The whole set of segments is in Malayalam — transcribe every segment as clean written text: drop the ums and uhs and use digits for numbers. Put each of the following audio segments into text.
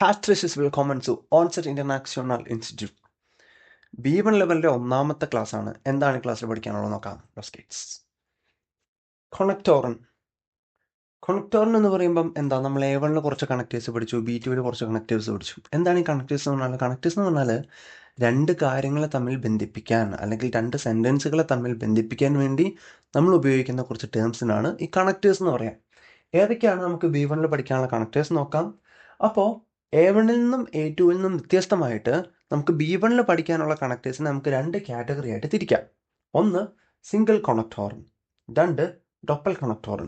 Herzliches willkommen zu Onset International Institute. B1 ലെവലിൻ്റെ ഒന്നാമത്തെ ക്ലാസ് ആണ്. എന്താണ് ഈ ക്ലാസ്സിൽ പഠിക്കാനുള്ളത് നോക്കാം. കണക്ടോറൻ എന്ന് പറയുമ്പം എന്താ, നമ്മൾ A1 കുറച്ച് കണക്റ്റേഴ്സ് പഠിച്ചു, B2 കുറച്ച് കണക്റ്റേഴ്സ് പഠിച്ചു. എന്താണ് ഈ കണക്റ്റേഴ്സ് എന്ന് പറഞ്ഞാൽ? കണക്റ്റേഴ്സ് എന്ന് പറഞ്ഞാൽ രണ്ട് കാര്യങ്ങളെ തമ്മിൽ ബന്ധിപ്പിക്കാൻ അല്ലെങ്കിൽ രണ്ട് സെൻറ്റൻസുകളെ തമ്മിൽ ബന്ധിപ്പിക്കാൻ വേണ്ടി നമ്മൾ ഉപയോഗിക്കുന്ന കുറച്ച് ടേംസിനാണ് ഈ കണക്റ്റേഴ്സ് എന്ന് പറയാം. ഏതൊക്കെയാണ് നമുക്ക് B1 പഠിക്കാനുള്ള കണക്റ്റേഴ്സ് നോക്കാം. അപ്പോൾ A1 നിന്നും A2 നിന്നും വ്യത്യസ്തമായിട്ട് നമുക്ക് B1 പഠിക്കാനുള്ള കണക്റ്റേഴ്സിനെ നമുക്ക് രണ്ട് കാറ്റഗറി ആയിട്ട് തിരിക്കാം. ഒന്ന് സിംഗിൾ കണക്ടോറൻ, രണ്ട് ഡൊപ്പൽ കണക്ടോറൻ.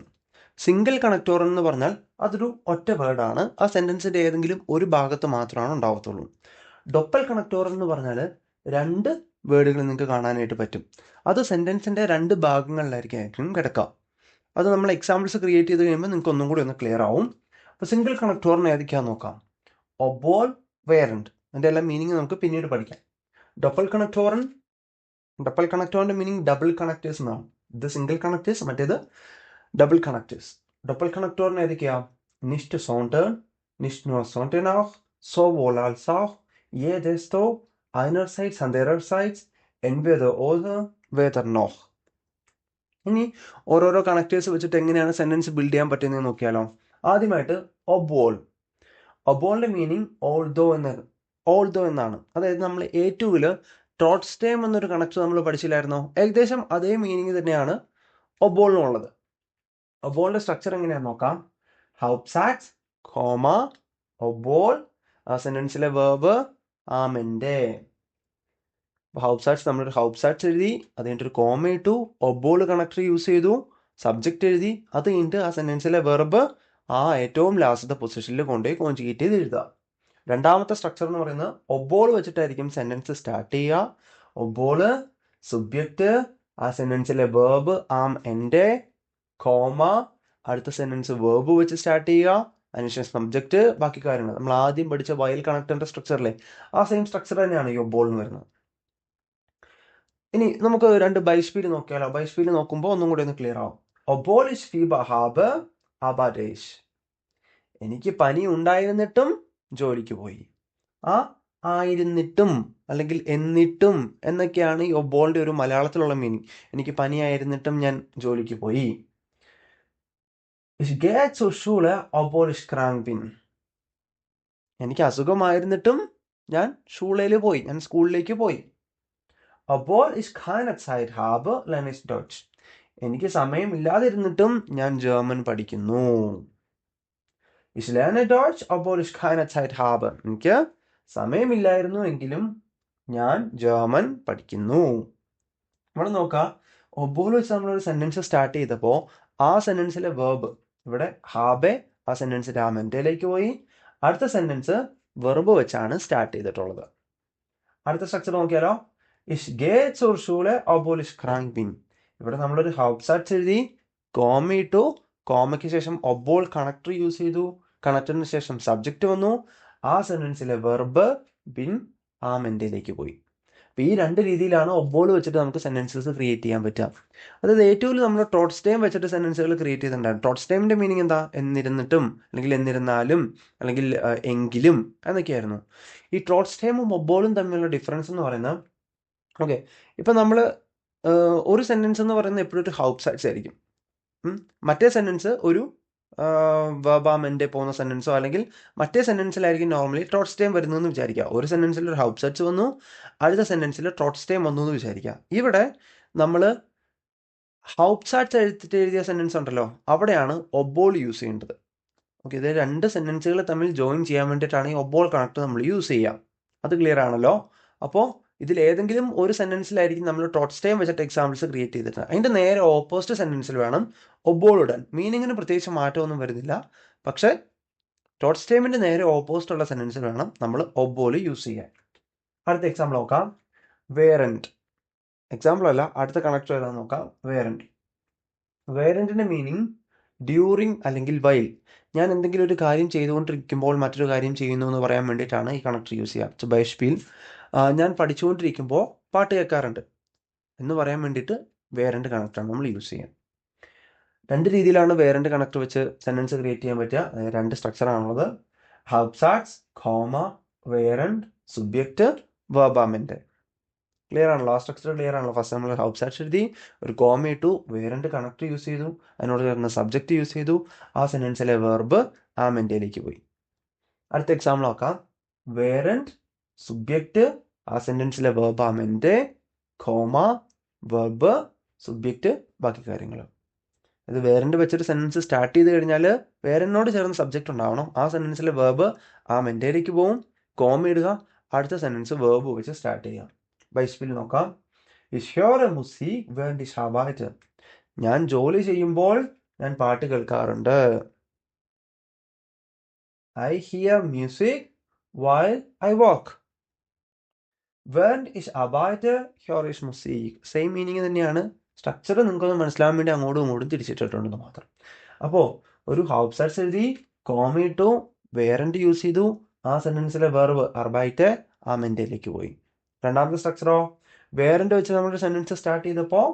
സിംഗിൾ കണക്ടോറൻ എന്ന് പറഞ്ഞാൽ അതൊരു ഒറ്റ വേർഡാണ്, ആ സെൻറ്റൻസിൻ്റെ ഏതെങ്കിലും ഒരു ഭാഗത്ത് മാത്രമാണ് ഉണ്ടാവത്തുള്ളൂ. ഡൊപ്പൽ കണക്ടോറൻ എന്ന് പറഞ്ഞാൽ രണ്ട് വേർഡുകൾ നിങ്ങൾക്ക് കാണാനായിട്ട് പറ്റും, അത് സെൻറ്റൻസിൻ്റെ രണ്ട് ഭാഗങ്ങളിലായിരിക്കും കിടക്കുക. അത് നമ്മൾ എക്സാമ്പിൾസ് ക്രിയേറ്റ് ചെയ്ത് കഴിയുമ്പോൾ നിങ്ങൾക്ക് ഒന്നും കൂടി ഒന്ന് ക്ലിയർ ആവും. അപ്പോൾ സിംഗിൾ കണക്ടോറിന് ഏതൊക്കെയാണെന്ന് നോക്കാം. ഒബോൾ, വേറൻറ്റ്, അതിൻ്റെ എല്ലാം മീനിങ് നമുക്ക് പിന്നീട് പഠിക്കാം. ഡബിൾ കണക്ടോറിൻ്റെ മീനിങ് ഡബിൾ കണക്റ്റേഴ്സ് എന്നാണ്. ഇത് സിംഗിൾ കണക്റ്റേഴ്സ്, മറ്റേത് ഡബിൾ കണക്റ്റേഴ്സ്. ഡബിൾ കണക്ടോറിന് ഏതൊക്കെയാ? നിഷ്ട് സോണ്ടേൺ, നിഷ്ട് nur sondern auch, sowohl als auch, jedes einerseits andererseits, entweder oder, weder noch. ഇനി ഓരോരോ കണക്റ്റേഴ്സ് വെച്ചിട്ട് എങ്ങനെയാണ് സെൻറ്റൻസ് ബിൽഡ് ചെയ്യാൻ പറ്റുന്നത് നോക്കിയാലോ. ആദ്യമായിട്ട് ഒബോൾ. ഒബോളിൻ്റെ മീനിങ് ഓൾദോ എന്നാണ്. അതായത് നമ്മൾ A2 ട്രോട്സ്റ്റേം എന്നൊരു കണക്ട് നമ്മൾ പഠിച്ചില്ലായിരുന്നോ? ഏകദേശം അതേ മീനിങ് തന്നെയാണ് ഒബോളിനുള്ളത്. ഒബോളിൻ്റെ സ്ട്രക്ചർ എങ്ങനെയാണെന്ന് നോക്കാം. ഹൗപ്സാറ്റ്സ്, കോമ, ഒബോൾ, ആ സെൻറ്റൻസിലെ വേർബ് ആമെൻ്റെ. ഹൗപ്സാറ്റ്സ്, നമ്മളൊരു ഹൗപ്സാറ്റ്സ് എഴുതി, അത് കഴിഞ്ഞിട്ട് ഒരു കോമ ഇട്ടു, ഒബോൾ കണക്ടർ യൂസ് ചെയ്തു, സബ്ജക്റ്റ് എഴുതി, അത് കഴിഞ്ഞിട്ട് ആ സെൻറ്റൻസിലെ വെർബ് ആ ഏറ്റവും ലാസ്റ്റത്തെ പൊസിഷനിൽ കൊണ്ടുപോയി കോൺജുഗേറ്റ് ചെയ്ത് എഴുതുക. രണ്ടാമത്തെ സ്ട്രക്ചർ എന്ന് പറയുന്നത് ഒബോൾ വെച്ചിട്ടായിരിക്കും സെൻറ്റൻസ് സ്റ്റാർട്ട് ചെയ്യുക. ഒബോള്, സബ്ജക്റ്റ്, ആ സെൻറ്റൻസിലെ വേർബ് ആം എൻ്റെ, കോമ, അടുത്ത സെൻറ്റൻസ് വേർബ് വെച്ച് സ്റ്റാർട്ട് ചെയ്യുക, അതിനുശേഷം സബ്ജക്റ്റ്, ബാക്കി കാര്യങ്ങൾ. നമ്മൾ ആദ്യം പഠിച്ച വയൽ കണക്ടറിൻ്റെ സ്ട്രക്ചറിലെ ആ സെയിം സ്ട്രക്ചർ തന്നെയാണ് ഈ ഒബോൾ എന്ന് വരുന്നത്. ഇനി നമുക്ക് രണ്ട് ബൈസ്പീഡ് നോക്കിയാലോ. ബൈസ്പീഡ് നോക്കുമ്പോൾ ഒന്നും കൂടി ഒന്ന് ക്ലിയർ ആവും. ഒബോൾ ഇഷ് ഫീബർ ഹാബ് aber ich. എനിക്ക് പനി ഉണ്ടായിരുന്നിട്ടും ജോലിക്ക് പോയി. ആ ആയിരുന്നിട്ടും അല്ലെങ്കിൽ എന്നിട്ടും എന്നൊക്കെയാണ് ഈ ഒബോളിൻ്റെ ഒരു മലയാളത്തിലുള്ള മീനിങ്. എനിക്ക് പനിയായിരുന്നിട്ടും ഞാൻ ജോലിക്ക് പോയി. Ich gehe zur Schule obwohl ich krank bin. എനിക്ക് അസുഖമായിരുന്നിട്ടും ഞാൻ സ്കൂളിലേക്ക് പോയി. obwohl ich keine Zeit habe lerne ich Deutsch. എനിക്ക് സമയമില്ലാതിരുന്നിട്ടും ഞാൻ ജർമ്മൻ പഠിക്കുന്നു. Ich lerne Deutsch obwohl ich keine Zeit habe. എനിക്ക് സമയമില്ലായിരുന്നു എങ്കിലും ഞാൻ ജർമ്മൻ പഠിക്കുന്നു. നമ്മൾ നോക്കാം, ഒബോൾ വെച്ച് നമ്മളൊരു സെൻറ്റൻസ് സ്റ്റാർട്ട് ചെയ്തപ്പോൾ ആ സെൻറ്റൻസിലെ വേർബ് ഇവിടെ ഹാബെ, ആ സെൻറ്റൻസ് രാമൻ്റെയിലേക്ക് പോയി. അടുത്ത സെൻറ്റൻസ് വെർബ് വെച്ചാണ് സ്റ്റാർട്ട് ചെയ്തിട്ടുള്ളത്. അടുത്ത സ്ട്രക്ചർ നോക്കിയാലോ. Ich gehe zur Schule obwohl ich krank bin. ഇവിടെ നമ്മളൊരു ഹൗപ്സാറ്റ്സ് എഴുതി, കോമ ഇട്ടു, കോമയ്ക്ക് ശേഷം ഒബോൾ കണക്ടർ യൂസ് ചെയ്തു, കണക്ടറിന് ശേഷം സബ്ജക്റ്റ് വന്നു, ആ സെൻറ്റൻസിലെ വെർബ് ബിൻ ആമെൻ്റെയിലേക്ക് പോയി. അപ്പോൾ ഈ രണ്ട് രീതിയിലാണ് ഒബോൾ വെച്ചിട്ട് നമുക്ക് സെൻറ്റൻസസ് ക്രിയേറ്റ് ചെയ്യാൻ പറ്റുക. അതായത് A2 നമ്മൾ ട്രോട്സ്റ്റേം വെച്ചിട്ട് സെൻറ്റൻസുകൾ ക്രിയേറ്റ് ചെയ്തിട്ടുണ്ടായിരുന്നു. ട്രോട്സ്റ്റേമിൻ്റെ മീനിങ് എന്താ? എന്നിരുന്നിട്ടും, അല്ലെങ്കിൽ എന്നിരുന്നാലും, അല്ലെങ്കിൽ എങ്കിലും എന്നൊക്കെയായിരുന്നു. ഈ ട്രോട്സ്റ്റേമും ഒബോളും തമ്മിലുള്ള ഡിഫറൻസ് എന്ന് പറയുന്നത്, ഓക്കെ, ഇപ്പം നമ്മൾ ഒരു സെൻറ്റൻസ് എന്ന് പറയുന്നത് എപ്പോഴും ഒരു ഹൗപ്സാറ്റ്സ് ആയിരിക്കും. മറ്റേ സെൻറ്റൻസ് ഒരു വെർബാമെൻ്റെ പോകുന്ന സെൻറ്റൻസോ അല്ലെങ്കിൽ മറ്റേ സെൻറ്റൻസിലായിരിക്കും നോർമലി ട്രോട്സ്റ്റേം വരുന്നതെന്ന് വിചാരിക്കുക. ഒരു സെൻറ്റൻസിൽ ഒരു ഹൗപ്സാറ്റ്സ് വന്നു, അടുത്ത സെൻറ്റൻസിൽ ട്രോട്സ്റ്റേം വന്നു എന്ന് വിചാരിക്കുക. ഇവിടെ നമ്മൾ ഹൗപ്സാറ്റ്സ് എഴുതിയ സെൻറ്റൻസ് ഉണ്ടല്ലോ, അവിടെയാണ് ഒബോൾ യൂസ് ചെയ്യേണ്ടത്. ഓക്കെ, ഇത് രണ്ട് സെൻറ്റൻസുകൾ തമ്മിൽ ജോയിൻ ചെയ്യാൻ വേണ്ടിയിട്ടാണ് ഈ ഒബോൾ കണക്ട് നമ്മൾ യൂസ് ചെയ്യുക. അത് ക്ലിയർ ആണല്ലോ. അപ്പോൾ ഇതിൽ ഏതെങ്കിലും ഒരു സെൻറ്റൻസിലായിരിക്കും നമ്മൾ ട്രോട്സ്റ്റേം വെച്ചിട്ട് എക്സാമ്പിൾസ് ക്രിയേറ്റ് ചെയ്തിട്ടുണ്ട്. അതിൻ്റെ നേരെ ഓപ്പോസിറ്റ് സെൻറ്റൻസിൽ വേണം ഒബോൾ ഇടാൻ. മീനിങ്ങിന് പ്രത്യേകിച്ച് മാറ്റമൊന്നും വരുന്നില്ല, പക്ഷേ ട്രോട്സ്റ്റേമിൻ്റെ നേരെ ഓപ്പോസിറ്റ് ഉള്ള സെൻറ്റൻസിൽ വേണം നമ്മൾ ഒബോൾ യൂസ് ചെയ്യാൻ. അടുത്ത എക്സാമ്പിൾ നോക്കാം. വേറൻറ്റ്. എക്സാമ്പിൾ അല്ല, അടുത്ത കണക്ടർ ഏതാണെന്ന് നോക്കാം. വേറൻറ്റിൻ്റെ മീനിങ് ഡ്യൂറിങ് അല്ലെങ്കിൽ വൈൽ. ഞാൻ എന്തെങ്കിലും ഒരു കാര്യം ചെയ്തുകൊണ്ടിരിക്കുമ്പോൾ മറ്റൊരു കാര്യം ചെയ്യുന്നു എന്ന് പറയാൻ വേണ്ടിയിട്ടാണ് ഈ കണക്ടർ യൂസ് ചെയ്യുക. ബൈസ്പീൽ, ഞാൻ പഠിച്ചുകൊണ്ടിരിക്കുമ്പോൾ പാട്ട് കേൾക്കാറുണ്ട് എന്ന് പറയാൻ വേണ്ടിയിട്ട് വേറൻറ്റ് കണക്ടറാണ് നമ്മൾ യൂസ് ചെയ്യുക. രണ്ട് രീതിയിലാണ് വേറൻറ്റ് കണക്ടർ വെച്ച് സെൻറ്റൻസ് ക്രിയേറ്റ് ചെയ്യാൻ പറ്റുക. രണ്ട് സ്ട്രക്ചറാണുള്ളത്. ഹൗപ്സാറ്റ്സ്, കോമ, വേറൻഡ്, സുബ്ജക്റ്റ്, വെർബാമെന്റ്. ക്ലിയർ ആണല്ലോ? ആ സ്ട്രക്ചർ ക്ലിയർ ആണല്ലോ? ഫസ്റ്റ് നമ്മൾ ഹൗപ്സാറ്റ്സ് എഴുതി, ഒരു കോമ ഇട്ടു, വേറൻഡ് കണക്ട് യൂസ് ചെയ്തു, അതിനോട് ചേർന്ന് സബ്ജക്റ്റ് യൂസ് ചെയ്തു, ആ സെന്റൻസിലെ വെർബ് ആമെന്റയിലേക്ക് പോയി. അടുത്ത എക്സാമ്പിൾ നോക്കാം. വേറൻഡ്, സുബ്ജക്റ്റ്, ആ സെന്റൻസിലെ വെർബ് ആമെന്റ്, കോമ, വെർബ്, സുബ്ജക്റ്റ്, ബാക്കി കാര്യങ്ങൾ. ഇത് വേറൻഡ് വെച്ചൊരു സെന്റൻസ് സ്റ്റാർട്ട് ചെയ്ത് കഴിഞ്ഞാൽ വേറെന്നോട് ചേർന്ന് സബ്ജക്റ്റ് ഉണ്ടാവണം. ആ സെന്റൻസിലെ വെർബ് ആ മെന്റയിലേക്ക് പോവും, കോമ ഇടുക, അടുത്ത സെന്റൻസ് വെർബ് വെച്ച് സ്റ്റാർട്ട് ചെയ്യാം. ബൈസ്പിൽ നോക്കാം. Ich höre Musik während ich arbeite. ഞാൻ ജോലി ചെയ്യുമ്പോൾ ഞാൻ പാട്ട് കേൾക്കാറുണ്ട്. I hear music while I work. Während ich arbeite höre ich Musik. Same meaning തന്നെയാണ്. സ്ട്രക്ചർ നിങ്ങൾക്കൊന്ന് മനസ്സിലാവാൻ വേണ്ടി അങ്ങോട്ടും ഇങ്ങോട്ടും തിരിച്ചിട്ടുണ്ടെന്ന് മാത്രം. അപ്പോൾ ഒരു ഹൗപ്സാറ്റ്സ് എഴുതി, കോമ ഇട്ടു, വേറൻഡ് യൂസ് ചെയ്തു, ആ സെന്റൻസിലെ വെർബ് അർബൈറ്റ് ആ മെന്റയിലേക്ക് പോയി. രണ്ടാമത്തെ സ്ട്രക്ചറോ, വേറൻഡ് വെച്ച് നമ്മളൊരു സെന്റൻസ് സ്റ്റാർട്ട് ചെയ്തപ്പോൾ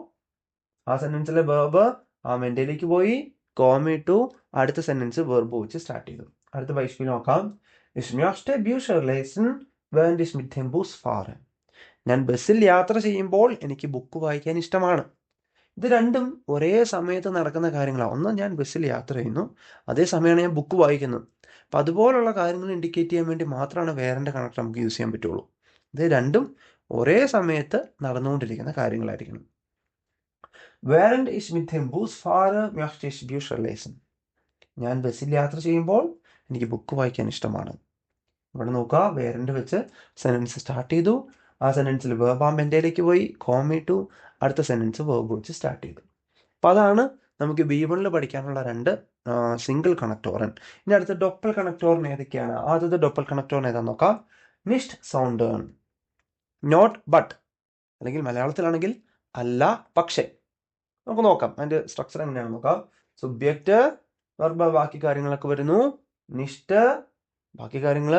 ആ സെന്റൻസിലെ വെർബ് ആ മെന്റയിലേക്ക് പോയി, കോമ ഇട്ടു, അടുത്ത സെന്റൻസ് വെർബ് വെച്ച് സ്റ്റാർട്ട് ചെയ്തു. അടുത്ത ബൈസ്പിൽ നോക്കാം. Ich möchte Bücher lesen, während ich mit dem Bus fahre. ഞാൻ ബസ്സിൽ യാത്ര ചെയ്യുമ്പോൾ എനിക്ക് ബുക്ക് വായിക്കാൻ ഇഷ്ടമാണ്. ഇത് രണ്ടും ഒരേ സമയത്ത് നടക്കുന്ന കാര്യങ്ങളാണ്. ഒന്ന്, ഞാൻ ബസ്സിൽ യാത്ര ചെയ്യുന്നു, അതേസമയമാണ് ഞാൻ ബുക്ക് വായിക്കുന്നത്. അപ്പം അതുപോലുള്ള കാര്യങ്ങൾ ഇൻഡിക്കേറ്റ് ചെയ്യാൻ വേണ്ടി മാത്രമാണ് വേറെൻ്റെ കണക്ട് നമുക്ക് യൂസ് ചെയ്യാൻ പറ്റുള്ളൂ. ഇത് രണ്ടും ഒരേ സമയത്ത് നടന്നുകൊണ്ടിരിക്കുന്ന കാര്യങ്ങളായിരിക്കണം. Während ich mit dem Bus fahre, möchte ich Bücher lesen. ഞാൻ ബസ്സിൽ യാത്ര ചെയ്യുമ്പോൾ എനിക്ക് ബുക്ക് വായിക്കാൻ ഇഷ്ടമാണ്. ഇവിടെ നോക്കുക, വേറൻഡ് വെച്ച് സെന്റൻസ് സ്റ്റാർട്ട് ചെയ്തു, ആ സെന്റൻസിൽ വെർബ് ആ മെന്റയിലേക്ക് പോയി, കോമ ഇട്ടു, അടുത്ത സെന്റൻസ് വെർബ് വെച്ച് സ്റ്റാർട്ട് ചെയ്തു. അപ്പം അതാണ് നമുക്ക് B1 പഠിക്കാനുള്ള രണ്ട് സിംഗിൾ കണക്ടോറൻ. ഇനി അടുത്ത ഡൊപ്പൽ കണക്ടോറൻ ഏതൊക്കെയാണ്? ആദ്യത്തെ ഡൊപ്പൽ കണക്ടോറൻ ഏതാണെന്ന് നോക്കാം. നിഷ്ട് സൗണ്ടേൺ, നോട്ട് ബട്ട്, അല്ലെങ്കിൽ മലയാളത്തിലാണെങ്കിൽ അല്ല പക്ഷേ. നമുക്ക് നോക്കാം അതിൻ്റെ സ്ട്രക്ചർ എങ്ങനെയാണെന്ന് നോക്കാം. സുബ്ജക്റ്റ്, വെർബ്, ബാക്കി കാര്യങ്ങളൊക്കെ വരുന്നു. നിഷ്ട്, ബാക്കി കാര്യങ്ങൾ,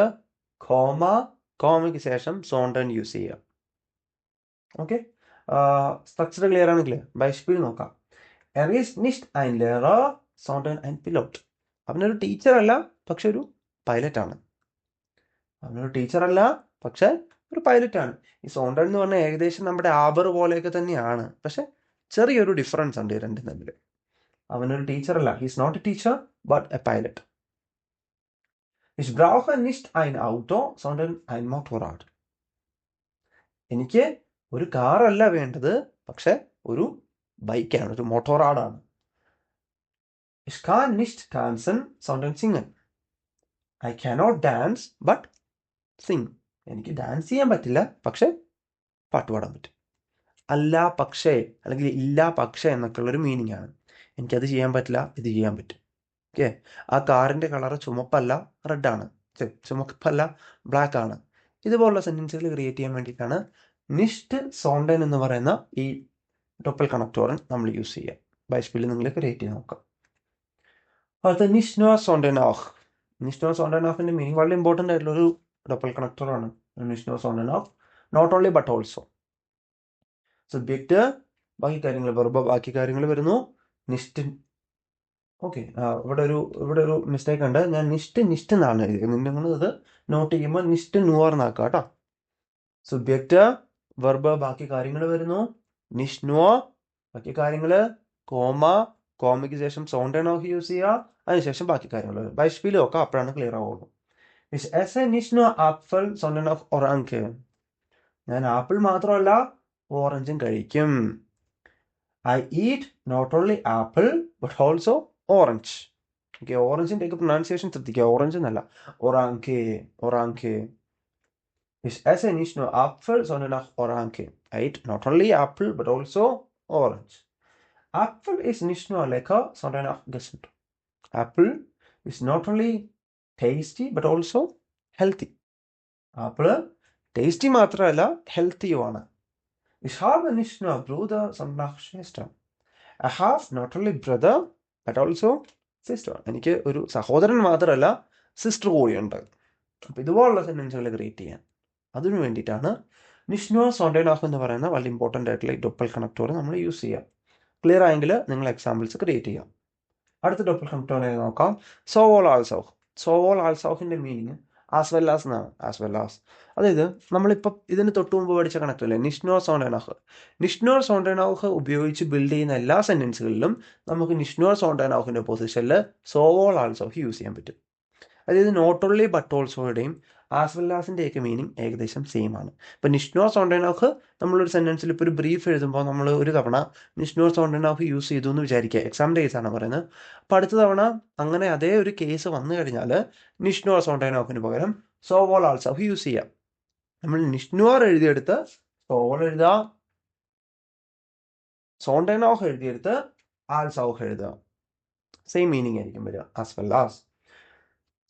കോമ, കോമയ്ക്ക് ശേഷം സോണ്ടേൺ യൂസ് ചെയ്യുക. ഓക്കെ, സ്ട്രക്ചർ ക്ലിയർ ആണെങ്കിൽ ബൈസ്പിൽ നോക്കാം. Er ist nicht ein Lehrer, sondern ein Pilot. അവനൊരു ടീച്ചറല്ല, പക്ഷെ ഒരു പൈലറ്റാണ്. അവനൊരു ടീച്ചറല്ല, പക്ഷെ ഒരു പൈലറ്റാണ്. ഈ സോണ്ടേൺ എന്ന് പറഞ്ഞാൽ ഏകദേശം നമ്മുടെ ആബർ പോലെയൊക്കെ തന്നെയാണ്, പക്ഷെ ചെറിയൊരു ഡിഫറൻസ് ഉണ്ട് രണ്ടും തമ്മിൽ. അവനൊരു ടീച്ചറല്ല, he's not a teacher but a pilot. Ich brauche nicht ein Auto, sondern ein Motorrad. എനിക്ക് ഒരു കാറല്ല വേണ്ടത്, പക്ഷെ ഒരു ബൈക്കാണ്, ഒരു മോട്ടോറാഡാണ്. Ich kann nicht tanzen, sondern singen. I cannot dance but sing. എനിക്ക് ഡാൻസ് ചെയ്യാൻ പറ്റില്ല, പക്ഷെ പാട്ട് പാടാൻ പറ്റും. അല്ല പക്ഷേ അല്ലെങ്കിൽ ഇല്ല പക്ഷേ എന്നൊക്കെയുള്ളൊരു മീനിങ് ആണ്. എനിക്കത് ചെയ്യാൻ പറ്റില്ല, ഇത് ചെയ്യാൻ പറ്റും. ഓക്കെ, ആ കാറിൻ്റെ കളർ ചുമപ്പല്ല റെഡാണ്, ചുമപ്പല്ല ബ്ലാക്ക് ആണ്. ഇതുപോലുള്ള സെൻറ്റൻസുകൾ ക്രിയേറ്റ് ചെയ്യാൻ വേണ്ടിയിട്ടാണ് നിഷ്ട് സോണ്ടൻ എന്ന് പറയുന്ന ഈ ഡൊപ്പൽ കണക്ടോറൻ നമ്മൾ യൂസ് ചെയ്യുക. ബൈസ്പിൽ നിങ്ങൾ ക്രിയേറ്റ് ചെയ്ത് നോക്കാം. അടുത്ത നിഷ്നോ സോണ്ടനാഹ്. നിഷ്നോ സോണ്ടനാഹിൻ്റെ മീനിങ് വളരെ ഇമ്പോർട്ടൻ്റ് ആയിട്ടുള്ളൊരു ഡൊപ്പൽ കണക്ടറാണ് നിഷ്നോ സോണ്ടനാഹ്. Not only but also. Subject, ബാക്കി കാര്യങ്ങൾ, വെർബ്, ബാക്കി കാര്യങ്ങൾ വരുന്നു. നിഷ്ട്, ഓക്കെ, ഇവിടെ ഒരു മിസ്റ്റേക്ക് ഉണ്ട്. ഞാൻ നിഷ്ട് എന്നാണ് എഴുതിയത്. നിങ്ങൾ ഇത് നോട്ട് ചെയ്യുമ്പോൾ നിഷ്ട് നുവർ എന്നാക്കുക കേട്ടോ. സബ്ജക്റ്റ്, വെർബ്, ബാക്കി കാര്യങ്ങൾ വരുന്നു. നിഷ്നുവ, ബാക്കി കാര്യങ്ങൾ, കോമ, കോമയ്ക്ക് ശേഷം സോണ്ടനാഹ് യൂസ് ചെയ്യുക, അതിനുശേഷം ബാക്കി കാര്യങ്ങൾ വരും. ബൈസ്പിൽ നോക്കാം, അപ്പോഴാണ് ക്ലിയർ ആവുള്ളൂ. Ich esse nicht nur Apfel, sondern auch Orange. ഞാൻ ആപ്പിൾ മാത്രമല്ല ഓറഞ്ചും കഴിക്കും. I eat not only apple but also orange. Okay, ഓറഞ്ചിൻ്റെ ഒക്കെ പ്രൊനൗൺസിയേഷൻ ശ്രദ്ധിക്കുക, ഓറഞ്ച് എന്നല്ല, ഒറാങ്കെ, ഒറാങ്കെ. Ich esse nicht nur Apfel, sondern auch Orange. I eat not only apple but also orange. Apfel ist nicht nur lecker, sondern auch gesund. Apple is not only tasty but also healthy. Apple tasty മാത്രമല്ല ഹെൽത്തിയുമാണ്. Ich habe nicht nur Bruder, sondern auch Schwester. I have not only brother but also sister. എനിക്ക് ഒരു സഹോദരൻ മാത്രമല്ല സിസ്റ്റർ കൂടിയുണ്ട്. അപ്പോൾ ഇതുപോലുള്ള സെൻറ്റൻസുകൾ ക്രിയേറ്റ് ചെയ്യാൻ അതിനു വേണ്ടിയിട്ടാണ് നിഷ്നോ സോണ്ടനാഹ് എന്ന് പറയുന്ന വളരെ ഇമ്പോർട്ടൻ്റ് ആയിട്ടുള്ള ഈ ഡൊപ്പൽ കണക്ടോർ നമ്മൾ യൂസ് ചെയ്യുക. ക്ലിയർ ആയെങ്കിൽ നിങ്ങൾ എക്സാമ്പിൾസ് ക്രിയേറ്റ് ചെയ്യാം. അടുത്ത ഡൊപ്പൽ കണക്ടോറിനെ നോക്കാം. സോ ഓൾ ആൾസോ. സോ ഓൾ ആൾസോഹിൻ്റെ മീനിങ് ആസ് വെൽ ആസ് എന്നാണ്. ആസ് വെൽ ആസ് അതായത് നമ്മളിപ്പോൾ ഇതിന് തൊട്ട് മുമ്പ് പഠിച്ച കണക്റ്റല്ലേ നിഷ്നോർ സോണ്ടനോഹ്. നിഷ്നോർ സോണ്ടനോഹ് ഉപയോഗിച്ച് ബിൽഡ് ചെയ്യുന്ന എല്ലാ സെൻറ്റൻസുകളിലും നമുക്ക് നിഷ്നോർ സോണ്ടനോഹിൻ്റെ പൊസിഷനിൽ സോ ഓൾ ആൾസോഹ് യൂസ് ചെയ്യാൻ പറ്റും. അതായത് നോട്ട് ഓൺലി ബട്ട് ഓൾസോയുടെയും ആസ് വെൽ ആസിൻ്റെയൊക്കെ മീനിങ് ഏകദേശം സെയിം ആണ്. ഇപ്പോൾ നിഷ്നോർ സോണ്ടനോഹ് നമ്മളൊരു സെൻറ്റൻസിൽ ഇപ്പോൾ ഒരു ബ്രീഫ് എഴുതുമ്പോൾ നമ്മൾ ഒരു തവണ നിഷ്നോർ സോണ്ടനോഹ് യൂസ് ചെയ്തു എന്ന് വിചാരിക്കുക, എക്സാമിൻ്റെ കേസാണ് പറയുന്നത്. അപ്പോൾ അടുത്ത തവണ അങ്ങനെ അതേ ഒരു കേസ് വന്നു കഴിഞ്ഞാൽ നിഷ്നോർ സോണ്ടനോഹിന് പകരം സോ ഓൾ ആൾസോഹ് യൂസ് ചെയ്യാം. നമ്മൾ നിഷ്നോർ എഴുതിയെടുത്ത് സോ ഓൾ എഴുതുക, സോണ്ടനോഹ് എഴുതിയെടുത്ത് ആൾസോഹ് എഴുതുക, സെയിം മീനിങ് ആയിരിക്കും വരിക. ആസ് വെൽ ആസ്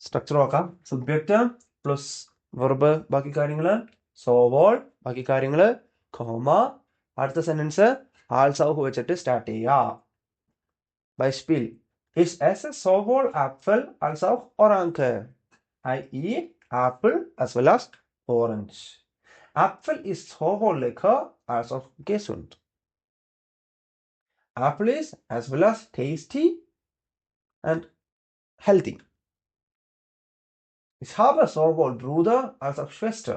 സ്ട്രക്ചർ നോക്കാം. സബ്ജക്റ്റ് പ്ലസ് വെർബ് ബാക്കി കാര്യങ്ങൾ, സോ ഓൾ ബാക്കി കാര്യങ്ങൾ, കോമ, അടുത്ത സെന്റൻസ് ആൾസോഹ് വെച്ചിട്ട് സ്റ്റാർട്ട് ചെയ്യുക. ബൈസ്പിൽ ഇസ് എസ് എ സോ ഓൾ ആപ്പിൾ ആൾസോഹ് ഓറാങ്ക്. I eat apple as well as orange. ആപ്പിൾ ഇസ് സോ ഓൾ ലെക്കർ ആൾസോഹ് gesund. Apple is as well as tasty and healthy. Ich habe sowohl Bruder als auch Schwester.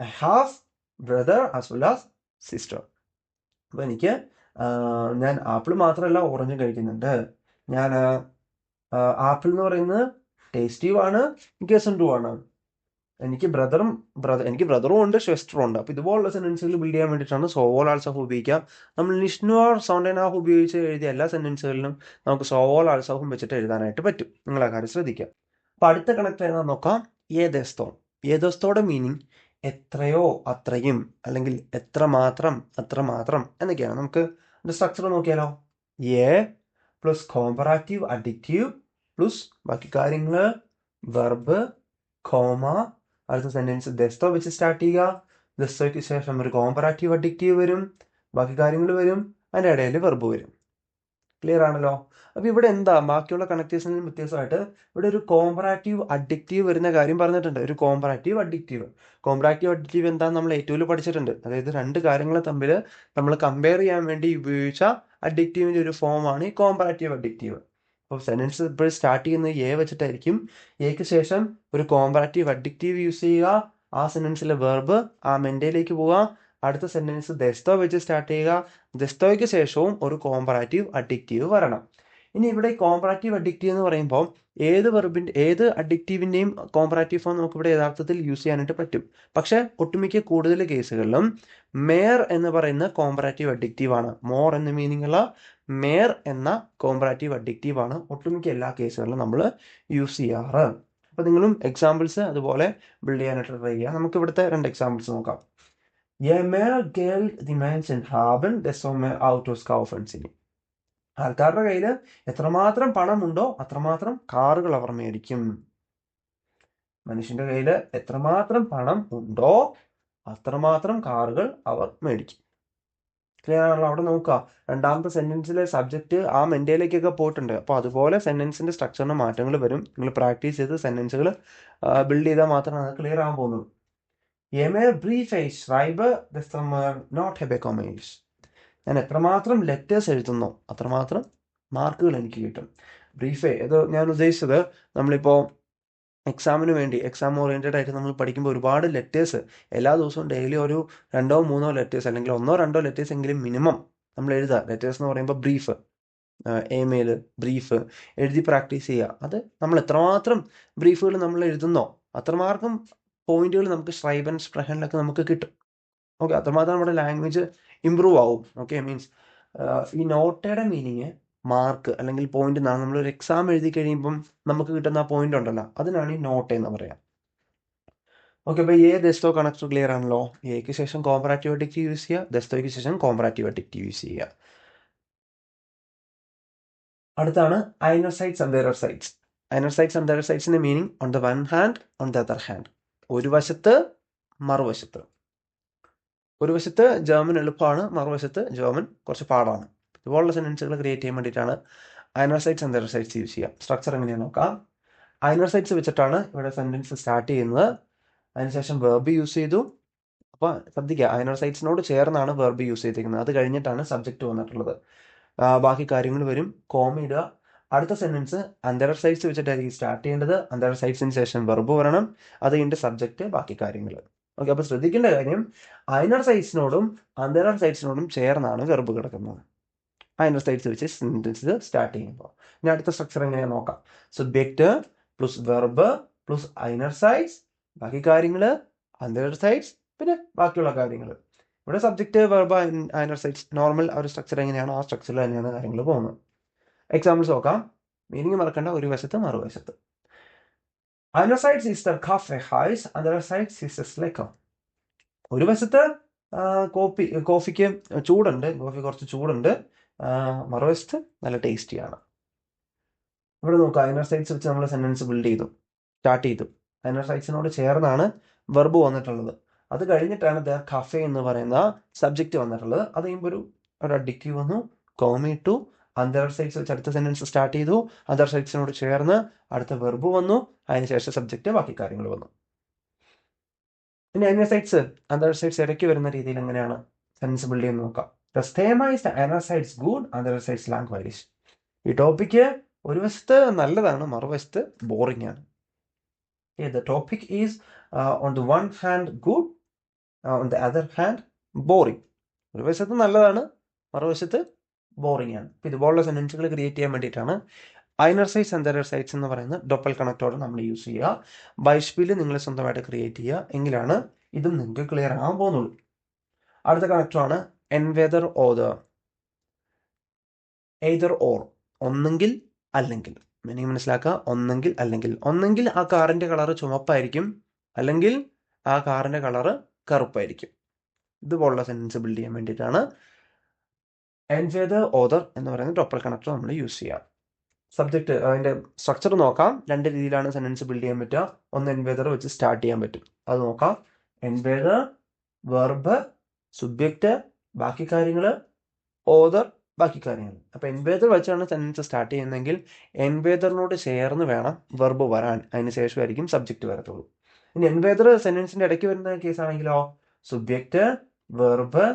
I have brother as well as sister. അപ്പോൾ എനിക്ക് ഞാൻ ആപ്പിൾ മാത്രമല്ല ഓറഞ്ചും കഴിക്കുന്നുണ്ട്. ഞാൻ ആപ്പിൾ എന്ന് പറയുന്നത് ടേസ്റ്റിയും ആണ്, ഗസൻറ്റും ആണ്. എനിക്ക് ബ്രദറും ഉണ്ട്, ഷെസ്റ്ററും ഉണ്ട്. അപ്പോൾ ഇതുപോലുള്ള സെൻറ്റൻസുകൾ ബിൽഡ് ചെയ്യാൻ വേണ്ടിയിട്ടാണ് സോ ഓൾ ആൾസോഹ് ഉപയോഗിക്കാം. നമ്മൾ നിഷ്നോർ സോണ്ടനോഹ് ഉപയോഗിച്ച് എഴുതിയ എല്ലാ സെൻറ്റൻസുകളിലും നമുക്ക് സോ ഓൾ ആൾസോഹും വെച്ചിട്ട് എഴുതാനായിട്ട് പറ്റും. നിങ്ങൾ ആ കാര്യം ശ്രദ്ധിക്കാം. അപ്പോൾ അടുത്ത കണക്ട് ഏതാണെന്ന് നോക്കാം. ഏതെസ്തോ. ഏതെസ്തോയുടെ മീനിങ് എത്രയോ അത്രയും, അല്ലെങ്കിൽ എത്രമാത്രം അത്രമാത്രം എന്നൊക്കെയാണ്. നമുക്ക് അതിൻ്റെ സ്ട്രക്ചർ നോക്കിയാലോ. എ പ്ലസ് കോമ്പറാറ്റീവ് അഡിക്റ്റീവ് പ്ലസ് ബാക്കി കാര്യങ്ങൾ വെർബ്, കോമ, അടുത്ത സെൻറ്റൻസ് ദസ്തോ വെച്ച് സ്റ്റാർട്ട് ചെയ്യുക. ദസ്തോയ്ക്ക് ശേഷം ഒരു കോമ്പറാറ്റീവ് അഡിക്റ്റീവ് വരും, ബാക്കി കാര്യങ്ങൾ വരും, അതിൻ്റെ ഇടയിൽ വെർബ് വരും. ക്ലിയർ ആണല്ലോ. അപ്പോൾ ഇവിടെ എന്താ ബാക്കിയുള്ള കണക്റ്റേഷനിൽ വ്യത്യാസമായിട്ട് ഇവിടെ ഒരു കോമ്പറാറ്റീവ് അഡിക്റ്റീവ് വരുന്ന കാര്യം പറഞ്ഞിട്ടുണ്ട്. ഒരു കോമ്പറാറ്റീവ് അഡിക്റ്റീവ് എന്താണെന്ന് നമ്മൾ ഏറ്റവും പഠിച്ചിട്ടുണ്ട്. അതായത് രണ്ട് കാര്യങ്ങൾ തമ്മിൽ നമ്മൾ കമ്പയർ ചെയ്യാൻ വേണ്ടി ഉപയോഗിച്ച അഡിക്റ്റീവിൻ്റെ ഒരു ഫോമാണ് ഈ കോമ്പറാറ്റീവ് അഡിക്റ്റീവ്. അപ്പോൾ സെൻറ്റൻസ് ഇപ്പോൾ സ്റ്റാർട്ട് ചെയ്യുന്നത് എ വെച്ചിട്ടായിരിക്കും. എക്ക് ശേഷം ഒരു കോമ്പറാറ്റീവ് അഡിക്റ്റീവ് യൂസ് ചെയ്യുക, ആ സെൻറ്റൻസിലെ വെർബ് ആ മെൻറ്റയിലേക്ക് പോവുക. അടുത്ത സെൻറ്റൻസ് ദസ്തോ വെച്ച് സ്റ്റാർട്ട് ചെയ്യുക, ദസ്തോയ്ക്ക് ശേഷവും ഒരു കോമ്പറാറ്റീവ് അഡിക്റ്റീവ് വരണം. ഇനി ഇവിടെ കോമ്പറാറ്റീവ് അഡിക്റ്റീവ് എന്ന് പറയുമ്പോൾ ഏത് അഡിക്റ്റീവിൻ്റെയും കോമ്പറാറ്റീവ് ഫോം നമുക്കിവിടെ യഥാർത്ഥത്തിൽ യൂസ് ചെയ്യാനായിട്ട് പറ്റും. പക്ഷേ ഒട്ടുമിക്ക കൂടുതൽ കേസുകളിലും മേർ എന്ന് പറയുന്ന കോമ്പറാറ്റീവ് അഡിക്റ്റീവാണ്. മോർ എന്ന മീനിങ് ഉള്ള മേർ എന്ന കോമ്പറാറ്റീവ് അഡിക്റ്റീവാണ് ഒട്ടുമിക്ക എല്ലാ കേസുകളിലും നമ്മൾ യൂസ് ചെയ്യാറ്. അപ്പോൾ നിങ്ങളും എക്സാമ്പിൾസ് അതുപോലെ ബിൽഡ് ചെയ്യാനായിട്ട് ട്രൈ ചെയ്യുക. നമുക്ക് ഇവിടുത്തെ 2 എക്സാമ്പിൾസ് നോക്കാം. Je mehr Geld die Menschen haben, desto mehr Autos kaufen sie. ആൾക്കാരുടെ കയ്യിൽ എത്രമാത്രം പണമുണ്ടോ അത്രമാത്രം കാറുകൾ അവർ മേടിക്കും. മനുഷ്യന്റെ കയ്യിൽ എത്രമാത്രം പണം ഉണ്ടോ അത്രമാത്രം കാറുകൾ അവർ മേടിക്കും. ക്ലിയർ ആണല്ലോ. അവിടെ നോക്കുക, രണ്ടാമത്തെ സെന്റൻസിലെ സബ്ജക്റ്റ് ആ മെന്റയിലേക്കൊക്കെ പോയിട്ടുണ്ട്. അപ്പോൾ അതുപോലെ സെന്റൻസിന്റെ സ്ട്രക്ചറിന് മാറ്റങ്ങൾ വരും. നിങ്ങൾ പ്രാക്ടീസ് ചെയ്ത് സെന്റൻസുകൾ ബിൽഡ് ചെയ്താൽ മാത്രമാണ് അത് ക്ലിയർ ആകാൻ പോകുന്നത്. Je mehr Briefe ich schreibe, desto mehr Note bekomme ich. ഞാൻ എത്രമാത്രം ലെറ്റേഴ്സ് എഴുതുന്നോ അത്രമാത്രം മാർക്കുകൾ എനിക്ക് കിട്ടും. ബ്രീഫേ ഇത് ഞാൻ ഉദ്ദേശിച്ചത് നമ്മളിപ്പോൾ എക്സാമിന് വേണ്ടി എക്സാം ഓറിയൻറ്റഡ് ആയിട്ട് നമ്മൾ പഠിക്കുമ്പോൾ ഒരുപാട് ലെറ്റേഴ്സ് എല്ലാ ദിവസവും ഡെയിലി ഒരു 2-3 ലെറ്റേഴ്സ് അല്ലെങ്കിൽ 1-2 ലെറ്റേഴ്സ് എങ്കിലും മിനിമം നമ്മൾ എഴുതുക. ലെറ്റേഴ്സ് എന്ന് പറയുമ്പോൾ ബ്രീഫ്, ഇമെയിൽ, ബ്രീഫ് എഴുതി പ്രാക്ടീസ് ചെയ്യുക. അത് നമ്മൾ എത്രമാത്രം ബ്രീഫുകൾ നമ്മൾ എഴുതുന്നോ അത്രമാത്രം പോയിന്റുകൾ നമുക്ക് സ്ട്രൈബൻ സ്പ്രഹനിലൊക്കെ നമുക്ക് കിട്ടും. ഓക്കെ, അത്രമാത്രം നമ്മുടെ ലാംഗ്വേജ് ഇമ്പ്രൂവ് ആവും. ഓക്കെ, മീൻസ് ഈ നോട്ടയുടെ മീനിങ് മാർക്ക് അല്ലെങ്കിൽ പോയിന്റ് എന്നാണ്. നമ്മളൊരു എക്സാം എഴുതി കഴിയുമ്പം നമുക്ക് കിട്ടുന്ന ആ പോയിന്റ് ഉണ്ടല്ലോ, അതിനാണ് ഈ നോട്ട് എന്ന് പറയാം. ഓക്കെ, അപ്പോൾ ദസ്തോ കണക്ട് ക്ലിയർ ആണല്ലോ. എക്ക് ശേഷം കോമ്പറാറ്റീവ് അഡിക്റ്റീവ് യൂസ് ചെയ്യുക, ദസ്തോയ്ക്ക് ശേഷം കോമ്പറാറ്റീവ് അഡിക്റ്റീവ് യൂസ് ചെയ്യുക. അടുത്താണ് ഐനർ സൈഡ്സ് ആൻഡ് ദെയർ സൈഡ്സ്. ഐനർ സൈഡ്സ് ആൻഡ് ദെയർ സൈഡ്സിന്റെ meaning on the one hand, on the other hand. ഒരു വശത്ത് മറുവശത്ത്. ഒരു വശത്ത് ജർമ്മൻ എളുപ്പമാണ്, മറുവശത്ത് ജർമ്മൻ കുറച്ച് പാടാണ്. ഇതുപോലുള്ള സെൻറ്റൻസുകൾ ക്രിയേറ്റ് ചെയ്യാൻ വേണ്ടിയിട്ടാണ് ഐനർ സൈഡ്സ് ആൻഡ് ദെയർ സൈഡ്സ് യൂസ് ചെയ്യുക. സ്ട്രക്ചർ എങ്ങനെയാണെന്ന് നോക്കാം. ഐനർ സൈഡ്സ് വെച്ചിട്ടാണ് ഇവിടെ സെൻറ്റൻസ് സ്റ്റാർട്ട് ചെയ്യുന്നത്. അതിനുശേഷം വെർബ് യൂസ് ചെയ്തു. അപ്പോൾ ശ്രദ്ധിക്കുക, ഐനർ സൈഡ്സിനോട് ചേർന്നാണ് വെർബ് യൂസ് ചെയ്തിരിക്കുന്നത്. അത് കഴിഞ്ഞിട്ടാണ് സബ്ജക്റ്റ് വന്നിട്ടുള്ളത്. ബാക്കി കാര്യങ്ങൾ വരും. കോമ ഇടുക. അടുത്ത സെന്റൻസ് അന്തർ സൈഡ്സ് വെച്ചിട്ടായിരിക്കും സ്റ്റാർട്ട് ചെയ്യേണ്ടത്. അന്തർ സൈഡ്സിന് ശേഷം വെർബ് വരണം, അത് കഴിഞ്ഞിട്ട് സബ്ജക്റ്റ്, ബാക്കി കാര്യങ്ങൾ. ഓക്കെ, അപ്പോൾ ശ്രദ്ധിക്കേണ്ട കാര്യം ഐനർ സൈഡ്സിനോടും അന്തർ സൈഡ്സിനോടും ചേർന്നാണ് വെർബ് കിടക്കുന്നത്. ഐനർ സൈഡ്സ് വെച്ച് സെന്റൻസ് സ്റ്റാർട്ട് ചെയ്യുമ്പോൾ. ഇനി അടുത്ത സ്ട്രക്ചർ എങ്ങനെയാ നോക്കാം. സബ്ജക്റ്റ് പ്ലസ് വെർബ് പ്ലസ് ഐനർ സൈഡ്സ്, ബാക്കി കാര്യങ്ങൾ അന്തർ സൈഡ്സ്, പിന്നെ ബാക്കിയുള്ള കാര്യങ്ങൾ. ഇവിടെ സബ്ജക്റ്റ് വെർബ് ഐനർ സൈഡ്സ് നോർമൽ ഒരു സ്ട്രക്ചർ എങ്ങനെയാണോ ആ സ്ട്രക്ചറിൽ തന്നെയാണ് കാര്യങ്ങൾ പോകുന്നത്. എക്സാമ്പിൾസ് നോക്കാം. മീനിങ് മറക്കണ്ട, ഒരു വശത്ത് മറുവശത്ത്. einerseits ist der Kaffee heiß, andererseits ist es lecker. ഒരു വശത്ത് കോഫിക്ക് ചൂടുണ്ട്, കോഫി കുറച്ച് ചൂടുണ്ട്, മറുവശത്ത് നല്ല ടേസ്റ്റിയാണ്. ഇവിടെ നോക്കുക, ഐനർ സൈഡ്സ് വെച്ച് നമ്മൾ സെന്റൻസ് ബിൽഡ് ചെയ്തു, സ്റ്റാർട്ട് ചെയ്തു. ഐനർ സൈഡ്സിനോട് ചേർന്നാണ് വെർബ് വന്നിട്ടുള്ളത്. അത് കഴിഞ്ഞിട്ടാണ് ദർ കഫേ എന്ന് പറയുന്ന സബ്ജക്റ്റ് വന്നിട്ടുള്ളത്. അത് കഴിയുമ്പോൾ ഒരു അഡിക്റ്റ് വന്നു, കോമ ഇട്ടു, അന്തർ സൈഡ്സ് വെച്ച് അടുത്ത സെന്റൻസ് സ്റ്റാർട്ട് ചെയ്തു, അന്തർ സൈഡ്സിനോട് ചേർന്ന് അടുത്ത വെർബ് വന്നു, അതിനുശേഷം സബ്ജക്റ്റ്, ബാക്കി കാര്യങ്ങൾ വന്നു. ഇനി ഐനർ സൈഡ്സ് അന്തർ സൈഡ്സ് ഇടയ്ക്ക് വരുന്ന രീതിയിൽ എങ്ങനെയാണ് സെന്റൻസ് ബിൽഡ് ചെയ്യുന്നത് നോക്കാം. ദ സ്റ്റേമ ഈസ് ദ ഐനർ സൈഡ്സ് ഗുഡ്, അന്തർ സൈഡ്സ് ലാംഗ്വേജ്. ഈ ടോപ്പിക്ക് ഒരു വശത്ത് നല്ലതാണ്, മറുവശത്ത് ബോറിംഗ് ആണ്. The topic is on the one hand good, on the other hand boring. ഒരു വശത്ത് നല്ലതാണ്, മറുവശത്ത് ബോറിംഗ് ആണ്. അപ്പോൾ ഇതുപോലുള്ള സെന്റൻസുകൾ ക്രിയേറ്റ് ചെയ്യാൻ വേണ്ടിയിട്ടാണ് ഐനർ സൈഡ്സ് അന്തർ സൈഡ്സ് എന്ന് പറയുന്ന ഡബിൾ കണക്റ്റോട് നമ്മൾ യൂസ് ചെയ്യുക. ബൈസ്പീൽ നിങ്ങൾ സ്വന്തമായിട്ട് ക്രിയേറ്റ് ചെയ്യുക, എങ്കിലാണ് ഇതും നിങ്ങൾക്ക് ക്ലിയർ ആകാൻ പോകുന്നുള്ളൂ. അടുത്ത കണക്റ്ററാണ് എൻവെദർ ഓദർ. എയ്തർ ഓർ, ഒന്നെങ്കിൽ അല്ലെങ്കിൽ. മീനിങ് മനസ്സിലാക്കുക, ഒന്നെങ്കിൽ അല്ലെങ്കിൽ. ഒന്നെങ്കിൽ ആ കാറിന്റെ കളറ് ചുമപ്പായിരിക്കും, അല്ലെങ്കിൽ ആ കാറിന്റെ കളറ് കറുപ്പായിരിക്കും. ഇതുപോലുള്ള സെന്റൻസ് ബിൽഡ് ചെയ്യാൻ വേണ്ടിയിട്ടാണ് എൻവെദർ ഓദർ എന്ന് പറയുന്ന ഡബിൾ കണക്റ്റർ നമ്മൾ യൂസ് ചെയ്യുക. സബ്ജക്റ്റ് അതിന്റെ സ്ട്രക്ചർ നോക്കാം. രണ്ട് രീതിയിലാണ് സെന്റൻസ് ബിൽഡ് ചെയ്യാൻ പറ്റുക. ഒന്ന് എൻവെദർ വെച്ച് സ്റ്റാർട്ട് ചെയ്യാൻ പറ്റും, അത് നോക്കാം. എൻവെദർ, വെർബ്, സബ്ജക്റ്റ്, ബാക്കി കാര്യങ്ങൾ, ഓദർ, ബാക്കി കാര്യങ്ങൾ. അപ്പൊ എൻവേദർ വെച്ചാണ് സെന്റൻസ് സ്റ്റാർട്ട് ചെയ്യുന്നതെങ്കിൽ എൻവേദറിനോട് ചേർന്ന് വേണം വെർബ് വരാൻ, അതിന് ശേഷമായിരിക്കും സബ്ജക്റ്റ് വരത്തുള്ളൂ. ഇനി എൻവേദർ സെന്റൻസിന്റെ ഇടയ്ക്ക് വരുന്ന കേസ് ആണെങ്കിലോ സബ്ജക്റ്റ്, വെർബ്,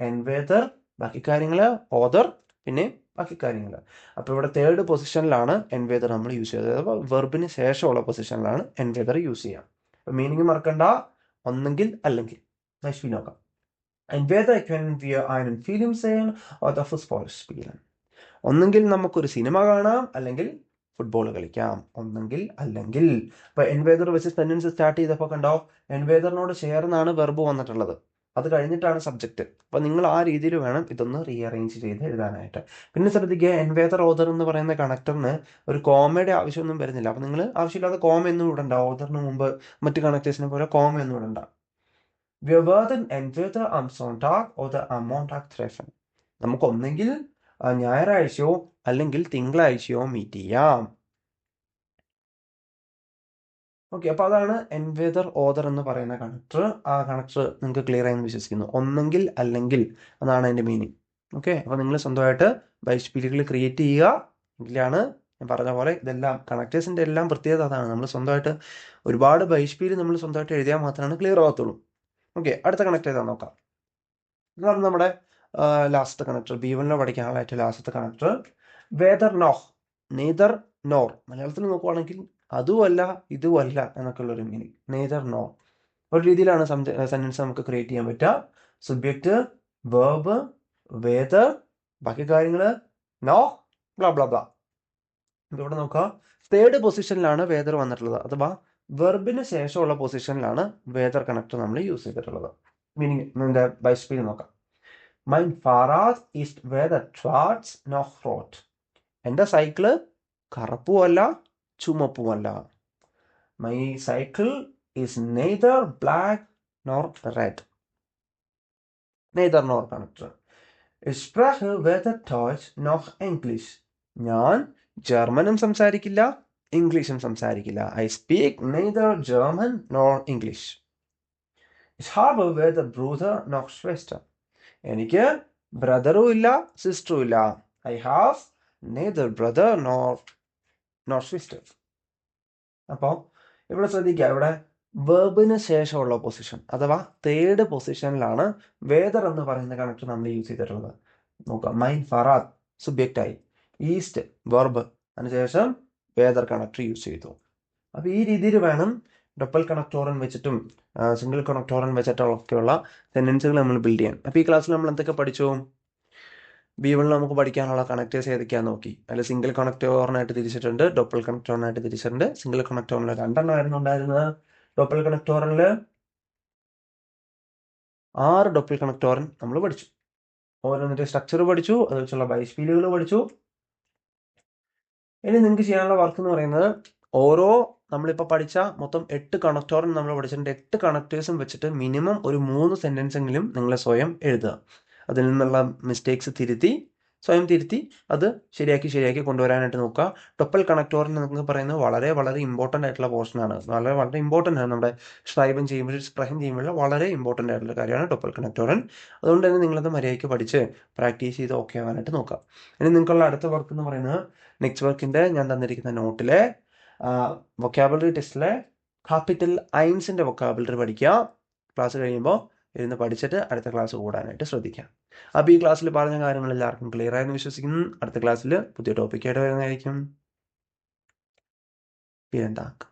എൻവേദർ, ബാക്കി കാര്യങ്ങൾ, ഓദർ, പിന്നെ ബാക്കി കാര്യങ്ങൾ. അപ്പൊ ഇവിടെ തേർഡ് പൊസിഷനിലാണ് എൻവേദർ നമ്മൾ യൂസ് ചെയ്യുന്നത്. അഥവാ വെർബിന് ശേഷമുള്ള പൊസിഷനിലാണ് എൻവേദർ യൂസ് ചെയ്യുക. അപ്പൊ മീനിങ് മറക്കണ്ട, ഒന്നെങ്കിൽ അല്ലെങ്കിൽ. നോക്കാം. Entweder können wir einen Film sehen oder Fußball spielen. ഒന്നെങ്കിൽ നമുക്കൊരു സിനിമ കാണാം, അല്ലെങ്കിൽ ഫുട്ബോൾ കളിക്കാം. ഒന്നെങ്കിൽ അല്ലെങ്കിൽ. അപ്പൊ എൻവേദർ വെച്ച് സെന്റൻസ് സ്റ്റാർട്ട് ചെയ്തപ്പോൾ കണ്ടോ, എൻവേദറിനോട് ചേർന്നാണ് വെർബ് വന്നിട്ടുള്ളത്, അത് കഴിഞ്ഞിട്ടാണ് സബ്ജക്റ്റ്. അപ്പൊ നിങ്ങൾ ആ രീതിയിൽ വേണം ഇതൊന്ന് റീഅറേഞ്ച് ചെയ്ത് എഴുതാനായിട്ട്. പിന്നെ ശ്രദ്ധിക്കുക, എൻവേദർ ഓദർ എന്ന് പറയുന്ന കണക്ടറിന് ഒരു കോമയുടെ ആവശ്യമൊന്നും വരുന്നില്ല. അപ്പൊ നിങ്ങൾ ആവശ്യമില്ലാതെ കോമ ഒന്നും ഇടണ്ട. ഓദറിന് മുമ്പ് മറ്റ് കണക്ടേഴ്സിനെ പോലെ കോമ ഒന്നും ഇടണ്ട. Wir werden entweder am Sonntag oder am Montag treffen. നമുക്ക് ഒന്നെങ്കിൽ ഞായറാഴ്ചയോ അല്ലെങ്കിൽ തിങ്കളാഴ്ചയോ മീറ്റ് ചെയ്യാം. ഓക്കെ, അപ്പൊ അതാണ് എൻവേദർ ഓദർ എന്ന് പറയുന്ന കണക്ടർ. ആ കണക്ടർ നിങ്ങൾക്ക് ക്ലിയർ ആയെന്ന് വിശ്വസിക്കുന്നു. ഒന്നെങ്കിൽ അല്ലെങ്കിൽ അതാണ് അതിന്റെ മീനിങ്. ഓക്കെ, അപ്പൊ നിങ്ങൾ സ്വന്തമായിട്ട് ബൈസ്പീലുകൾ ക്രിയേറ്റ് ചെയ്യുക, എങ്കിലാണ് ഞാൻ പറഞ്ഞ പോലെ ഇതെല്ലാം കണക്ടേഴ്സിന്റെ എല്ലാം പ്രത്യേകത അതാണ്. നമ്മൾ സ്വന്തമായിട്ട് ഒരുപാട് ബൈസ്പീൽ നമ്മൾ സ്വന്തമായിട്ട് എഴുതിയാൽ മാത്രമാണ് ക്ലിയർ ആകത്തുള്ളൂ. ഓക്കെ, അടുത്ത കണക്ട് ചെയ്താൽ നോക്കാം. ഇതാണ് നമ്മുടെ ലാസ്റ്റ് കണക്ടർ, B1 പഠിക്കാനായിട്ട് ലാസ്റ്റത്തെ കണക്ടർ. വേദർ Noah, neither nor. മലയാളത്തിൽ നോക്കുവാണെങ്കിൽ അതുമല്ല ഇതുമല്ല എന്നൊക്കെ ഉള്ളൊരു മീനിങ്. നെയ്തർ നോർ ഒരു രീതിയിലാണ് സെന്റൻസ് നമുക്ക് ക്രിയേറ്റ് ചെയ്യാൻ പറ്റുക. സബ്ജക്റ്റ്, വെർബ്, വേദർ, ബാക്കി കാര്യങ്ങൾ, നോഹ്, ബ്ലാ ബ്ലാ ബ്ലാ. ഇവിടെ നോക്കുക, തേർഡ് പൊസിഷനിലാണ് വേദർ വന്നിട്ടുള്ളത്, അഥവാ വെർബിന് ശേഷമുള്ള പൊസിഷനിലാണ് വേദർ കണക്ടർ നമ്മൾ യൂസ് ചെയ്തിട്ടുള്ളത്. മീനിങ് ഇതിന്റെ ബൈസ്പീൽ നോക്കാം. മൈൻ ഫാറാദ് ഈസ്റ്റ് വേദർ ഷ്വാർട്സ് നോഹ് റോട്ട്. എൻ്റെ സൈക്കിള് കറുപ്പുമല്ല ചുമപ്പുമല്ല. My cycle is neither black nor red. Neither nor connector. Ich spreche weder Deutsch noch English. ഞാൻ ജർമ്മനും സംസാരിക്കില്ല ഇംഗ്ലീഷും സംസാരിക്കില്ല. I speak neither German nor English. Ich habe weder Bruder noch Schwester. എനിക്ക് ബ്രദറും ഇല്ല സിസ്റ്ററും ഇല്ല. I have neither brother nor sister. അപ്പോൾ ഇവിടെ ശ്രദ്ധിക്കുക, ഇവിടെ വെർബിന് ശേഷമുള്ള പൊസിഷൻ അഥവാ തേർഡ് പൊസിഷനിലാണ് വേദർ എന്ന് പറയുന്ന കണക്ടർ നമ്മൾ യൂസ് ചെയ്തിട്ടുള്ളത്. നോക്കാം. മൈൻ ഫറാദ് സബ്ജക്റ്റായി, ഈസ്റ്റ് വെർബ്, അതിനുശേഷം വേദർ കണക്ടർ യൂസ് ചെയ്തു. അപ്പോൾ ഈ രീതിയിൽ വേണം ഡബിൾ കണക്ടോറൻ വെച്ചിട്ടും സിംഗിൾ കണക്ടോറൻ വെച്ചിട്ടൊക്കെയുള്ള സെന്റൻസുകൾ നമ്മൾ ബിൽഡ് ചെയ്യാൻ. അപ്പോൾ ഈ ക്ലാസ്സിൽ നമ്മൾ എന്തൊക്കെ പഠിച്ചു? B1 നമുക്ക് പഠിക്കാനുള്ള കണക്ടേഴ്സ് ഏതൊക്കെയാന്ന് നോക്കി. അതിൽ സിംഗിൾ കണക്ടോറിനായിട്ട് തിരിച്ചിട്ടുണ്ട്, ഡബിൾ കണക്ടോറിനായിട്ട് തിരിച്ചിട്ടുണ്ട്. സിംഗിൾ കണക്ടോറിൽ 2 ആയിരുന്നു ഉണ്ടായിരുന്നത്. ഡബിൾ കണക്ടോറിൽ 6 ഡബിൾ കണക്ടോറൻ നമ്മൾ പഠിച്ചു. ഓരോന്നിന്റെ സ്ട്രക്ചർ പഠിച്ചു, അത് വെച്ചുള്ള ബൈസ്പീലുകൾ പഠിച്ചു. ഇനി നിങ്ങൾക്ക് ചെയ്യാനുള്ള വർക്ക് എന്ന് പറയുന്നത് ഓരോ നമ്മളിപ്പോൾ പഠിച്ച മൊത്തം 8 കണക്ടോറൻ നമ്മൾ പഠിച്ചിട്ടുണ്ട്. 8 കണക്ടേഴ്സും വെച്ചിട്ട് മിനിമം ഒരു 3 സെന്റൻസ് എങ്കിലും നിങ്ങൾ സ്വയം എഴുതുക. അതിൽ നിന്നുള്ള മിസ്റ്റേക്സ് സ്വയം തിരുത്തി അത് ശരിയാക്കി കൊണ്ടുവരാനായിട്ട് നോക്കുക. ഡബിൾ കണക്ടോറൻ നിങ്ങൾക്ക് പറയുന്നത് വളരെ വളരെ ഇമ്പോർട്ടൻ്റ് ആയിട്ടുള്ള പോർഷനാണ്. വളരെ വളരെ ഇമ്പോർട്ടൻ്റ് ആണ്. നമ്മുടെ സ്ക്രൈബ് ചെയ്യുമ്പോൾ വളരെ ഇമ്പോർട്ടൻ്റ് ആയിട്ടുള്ള കാര്യമാണ് ഡബിൾ കണക്ടോറൻ. അതുകൊണ്ട് തന്നെ നിങ്ങളത് മര്യാദയ്ക്ക് പഠിച്ച് പ്രാക്ടീസ് ചെയ്ത് ഓക്കെ ആവാനായിട്ട് നോക്കുക. ഇനി നിങ്ങൾക്കുള്ള അടുത്ത വർക്ക് എന്ന് പറയുന്നത് നെക്സ്റ്റ് വർക്കിൻ്റെ ഞാൻ തന്നിരിക്കുന്ന നോട്ടിലെ വൊക്കാബുലറി ടെസ്റ്റിലെ ക്യാപിറ്റൽ ഐൻസിൻ്റെ വൊക്കാബുലറി പഠിക്കുക. ക്ലാസ് കഴിയുമ്പോൾ ഇരുന്ന് പഠിച്ചിട്ട് അടുത്ത ക്ലാസ് കൂടാനായിട്ട് ശ്രദ്ധിക്കാം. അപ്പോൾ ഈ ക്ലാസ്സിൽ പറഞ്ഞ കാര്യങ്ങൾ എല്ലാവർക്കും ക്ലിയർ ആയെന്ന് വിശ്വസിക്കുന്നു. അടുത്ത ക്ലാസ്സിൽ പുതിയ ടോപ്പിക്കായിട്ട് വരുന്നതായിരിക്കും. Vielen Dank.